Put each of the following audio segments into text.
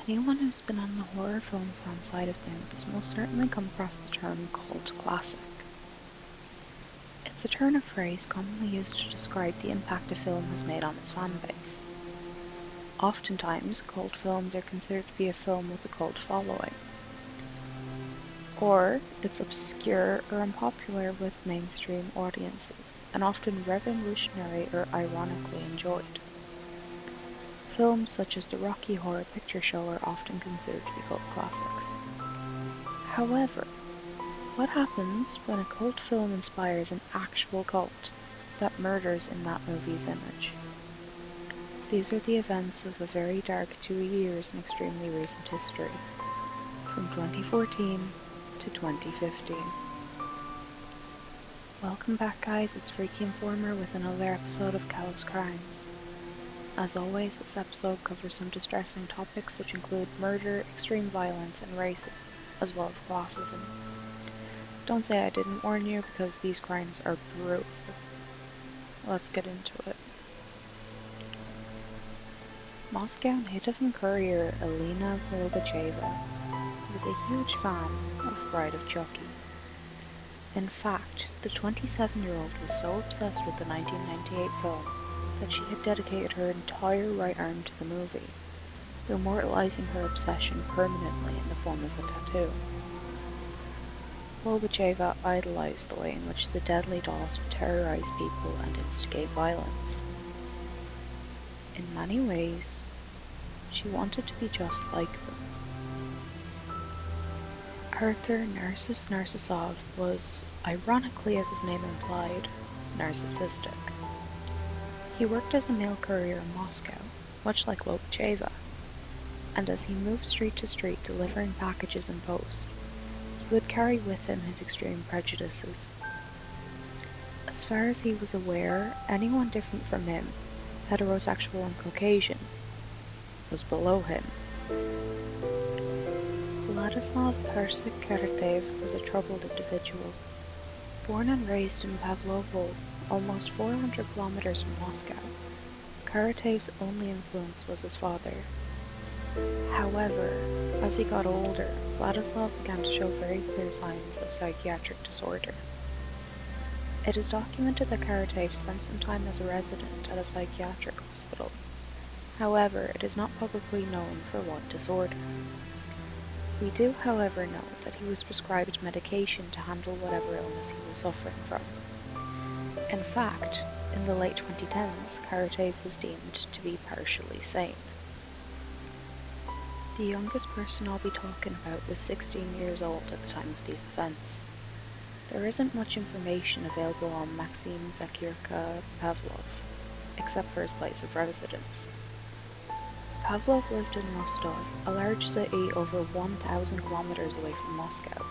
Anyone who's been on the horror film fan side of things has most certainly come across the term cult classic. It's a turn of phrase commonly used to describe the impact a film has made on its fan base. Oftentimes, cult films are considered to be a film with a cult following, or it's obscure or unpopular with mainstream audiences, and often revolutionary or ironically enjoyed. Films such as the Rocky Horror Picture Show are often considered to be cult classics. However, what happens when a cult film inspires an actual cult that murders in that movie's image? These are the events of a very dark 2 years in extremely recent history, from 2014 to 2015. Welcome back, guys, it's Freaky Informer with another episode of Callous Crimes. As always, this episode covers some distressing topics which include murder, extreme violence, and racism, as well as classism. Don't say I didn't warn you, because these crimes are brutal. Let's get into it. Moscow native and courier Elena Volobacheva was a huge fan of Bride of Chucky. In fact, the 27-year-old was so obsessed with the 1998 film that she had dedicated her entire right arm to the movie, immortalizing her obsession permanently in the form of a tattoo. Volobacheva idolized the way in which the deadly dolls would terrorize people and instigate violence. In many ways, she wanted to be just like them. Arthur Narcissus Narcissov was, ironically as his name implied, narcissistic. He worked as a mail courier in Moscow, much like Lobacheva, and as he moved street to street delivering packages and post, he would carry with him his extreme prejudices. As far as he was aware, anyone different from him, heterosexual and Caucasian, was below him. Vladislav Persik Karatev was a troubled individual. Born and raised in Pavlovo, almost 400 kilometers from Moscow, Karatev's only influence was his father. However, as he got older, Vladislav began to show very clear signs of psychiatric disorder. It is documented that Karatev spent some time as a resident at a psychiatric hospital. However, it is not publicly known for what disorder. We do, however, know that he was prescribed medication to handle whatever illness he was suffering from. In fact, in the late 2010s, Karatev was deemed to be partially sane. The youngest person I'll be talking about was 16 years old at the time of these events. There isn't much information available on Maxim Zakirka Pavlov, except for his place of residence. Pavlov lived in Rostov, a large city over 1,000 kilometers away from Moscow.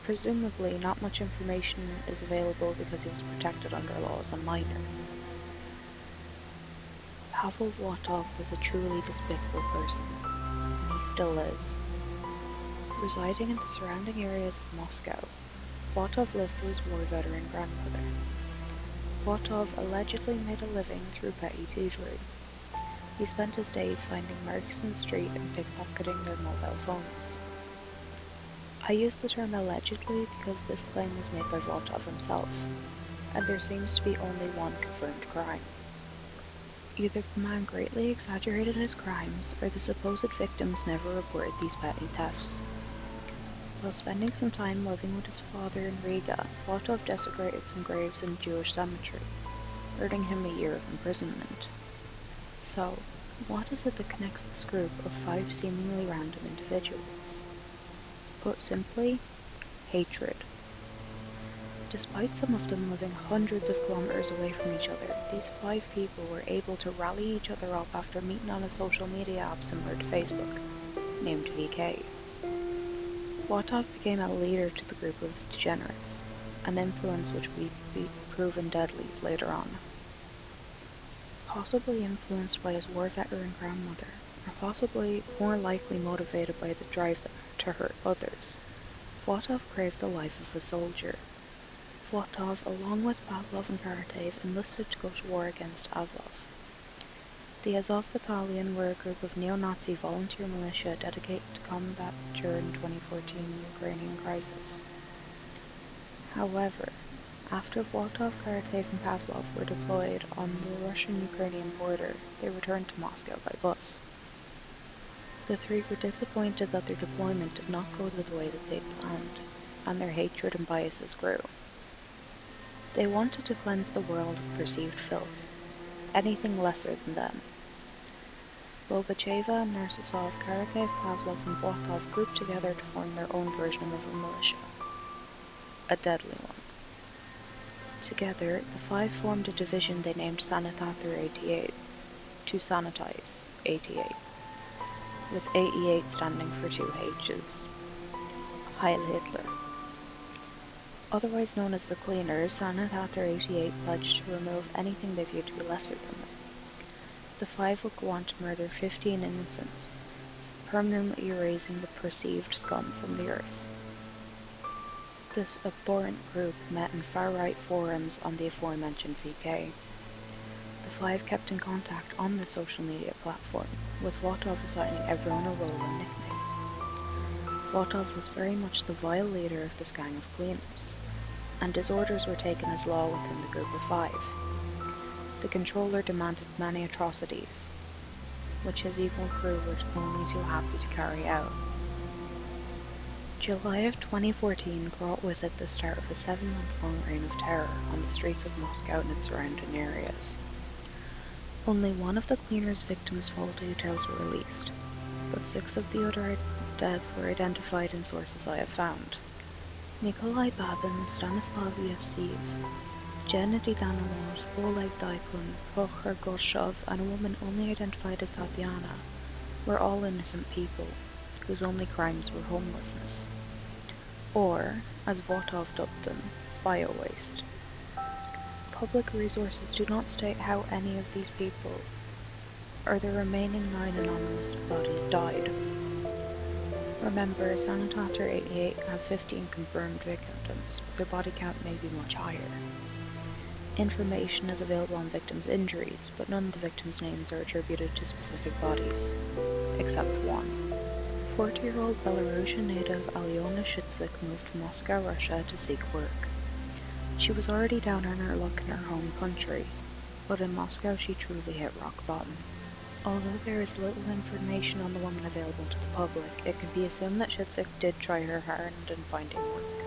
Presumably, not much information is available because he was protected under law as a minor. Pavel Vlatov was a truly despicable person, and he still is. Residing in the surrounding areas of Moscow, Vlatov lived with his war veteran grandmother. Vlatov allegedly made a living through petty thievery. He spent his days finding marks in the street and pickpocketing their mobile phones. I use the term allegedly because this claim was made by Vlatov himself, and there seems to be only one confirmed crime. Either the man greatly exaggerated his crimes, or the supposed victims never reported these petty thefts. While spending some time living with his father in Riga, Vlatov desecrated some graves in a Jewish cemetery, earning him a year of imprisonment. So, what is it that connects this group of 5 seemingly random individuals? Put simply, hatred. Despite some of them living hundreds of kilometers away from each other, these 5 people were able to rally each other up after meeting on a social media app similar to Facebook, named VK. Vlatov became a leader to the group of degenerates, an influence which would be proven deadly later on. Possibly influenced by his war veteran grandmother, or possibly more likely motivated by the drive to hurt others, Vlatov craved the life of a soldier. Vlatov, along with Pavlov and Karatev, enlisted to go to war against Azov. The Azov Battalion were a group of neo-Nazi volunteer militia dedicated to combat during the 2014 Ukrainian crisis. However, after Vlotov, Karatev and Pavlov were deployed on the Russian-Ukrainian border, they returned to Moscow by bus. The three were disappointed that their deployment did not go the way that they'd planned, and their hatred and biases grew. They wanted to cleanse the world of perceived filth, anything lesser than them. Lobacheva, Narcisov, Karatev, Pavlov, and Vlotov grouped together to form their own version of a militia. A deadly one. Together, the five formed a division they named Sanator 88, to sanitize 88, with 88 standing for two H's. Heil Hitler. Otherwise known as the Cleaners, Sanator 88 pledged to remove anything they viewed to be lesser than them. The five would go on to murder 15 innocents, permanently erasing the perceived scum from the earth. This abhorrent group met in far-right forums on the aforementioned VK. The five kept in contact on the social media platform, with Vlotov assigning everyone a role and nickname. Vlotov was very much the vile leader of this gang of cleaners, and his orders were taken as law within the group of five. The controller demanded many atrocities, which his evil crew were only too happy to carry out. July of 2014 brought with it the start of a 7-month-long reign of terror on the streets of Moscow and its surrounding areas. Only one of the cleaners' victims' full details were released, but 6 of the other dead were identified in sources I have found. Nikolai Babin, Stanislav Yevseev, Gennady Danilov, Oleg Daikun, Prokhor Gorshov, and a woman only identified as Tatiana were all innocent people, whose only crimes were homelessness, or, as Vlotov dubbed them, bio-waste. Public resources do not state how any of these people, or the remaining 9 anonymous bodies, died. Remember, Sanator 88 have 15 confirmed victims, but their body count may be much higher. Information is available on victims' injuries, but none of the victims' names are attributed to specific bodies, except one. 40-year-old Belarusian native Alyona Shitzik moved to Moscow, Russia to seek work. She was already down on her luck in her home country, but in Moscow she truly hit rock bottom. Although there is little information on the woman available to the public, it can be assumed that Shitzik did try her hand in finding work.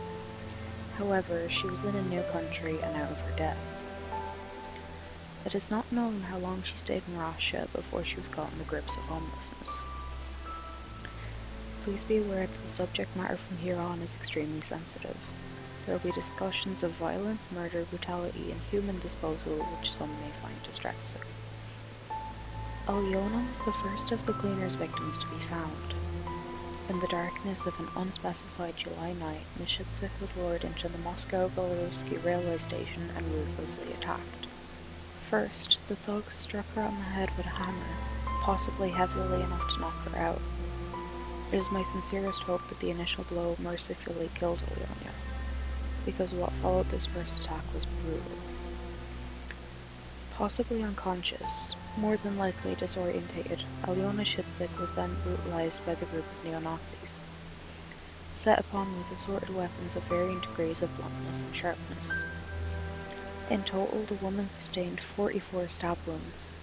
However, she was in a new country and out of her depth. It is not known how long she stayed in Russia before she was caught in the grips of homelessness. Please be aware that the subject matter from here on is extremely sensitive. There will be discussions of violence, murder, brutality, and human disposal which some may find distressing. Alyona was the first of the cleaners' victims to be found. In the darkness of an unspecified July night, Ms. Shitzik was lured into the Moscow-Belarusky railway station and ruthlessly attacked. First, the thugs struck her on the head with a hammer, possibly heavily enough to knock her out. It is my sincerest hope that the initial blow mercifully killed Alyona, because what followed this first attack was brutal. Possibly unconscious, more than likely disorientated, Alyona Shitzik was then brutalized by the group of neo-Nazis, set upon with assorted weapons of varying degrees of bluntness and sharpness. In total, the woman sustained 44 stab wounds,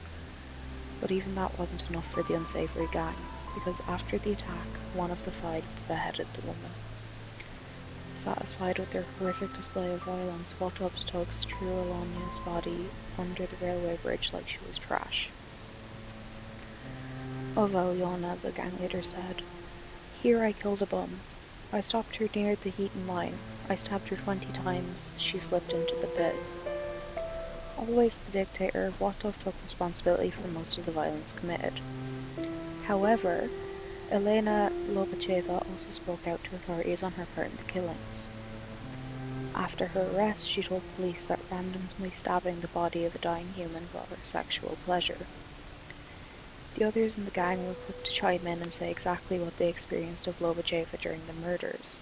but even that wasn't enough for the unsavory gang, because after the attack, one of the five beheaded the woman. Satisfied with their horrific display of violence, Vlotov's thugs threw Alonia's body under the railway bridge like she was trash. Of Alyona, the gang leader said, "Here I killed a bum. I stopped her near the Heaton line. I stabbed her 20 times. She slipped into the pit." Always the dictator, Vlotov took responsibility for most of the violence committed. However, Elena Lobacheva also spoke out to authorities on her part in the killings. After her arrest, she told police that randomly stabbing the body of a dying human brought her sexual pleasure. The others in the gang were quick to chime in and say exactly what they experienced of Lobacheva during the murders.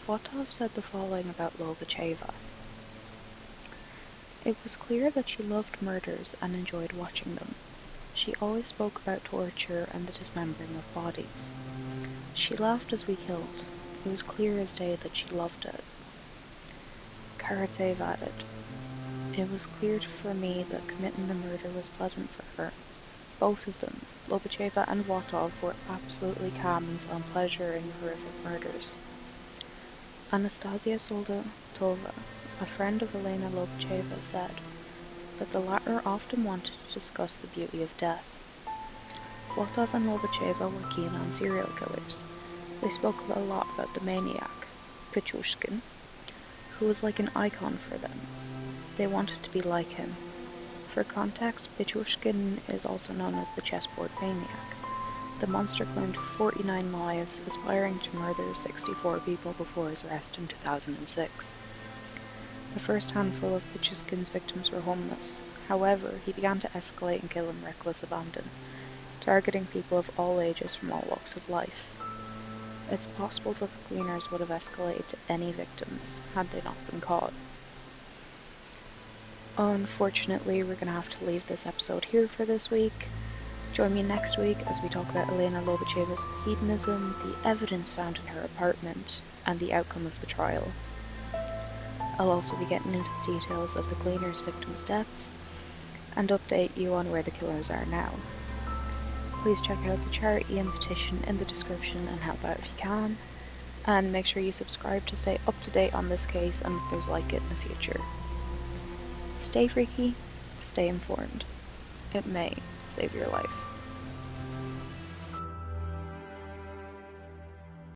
Vlotov said the following about Lobacheva. "It was clear that she loved murders and enjoyed watching them. She always spoke about torture and the dismembering of bodies. She laughed as we killed. It was clear as day that she loved it. Karatev added, "It was clear for me that committing the murder was pleasant for her. Both of them, Lobacheva and Votov, were absolutely calm and found pleasure in horrific murders." Anastasia Soldatova, a friend of Elena Lobacheva, said that the latter often wanted to discuss the beauty of death. Votov and Lobacheva were keen on serial killers. They spoke a lot about the maniac, Pichushkin, who was like an icon for them. They wanted to be like him. For context, Pichushkin is also known as the chessboard maniac. The monster claimed 49 lives, aspiring to murder 64 people before his arrest in 2006. The first handful of Pichushkin's victims were homeless. However, he began to escalate and kill in reckless abandon, targeting people of all ages from all walks of life. It's possible that the cleaners would have escalated to any victims had they not been caught. Unfortunately, we're going to have to leave this episode here for this week. Join me next week as we talk about Elena Lobacheva's hedonism, the evidence found in her apartment, and the outcome of the trial. I'll also be getting into the details of the cleaners' victims' deaths, and update you on where the killers are now. Please check out the charity and petition in the description and help out if you can, and make sure you subscribe to stay up to date on this case and others like it in the future. Stay freaky, stay informed. It may save your life.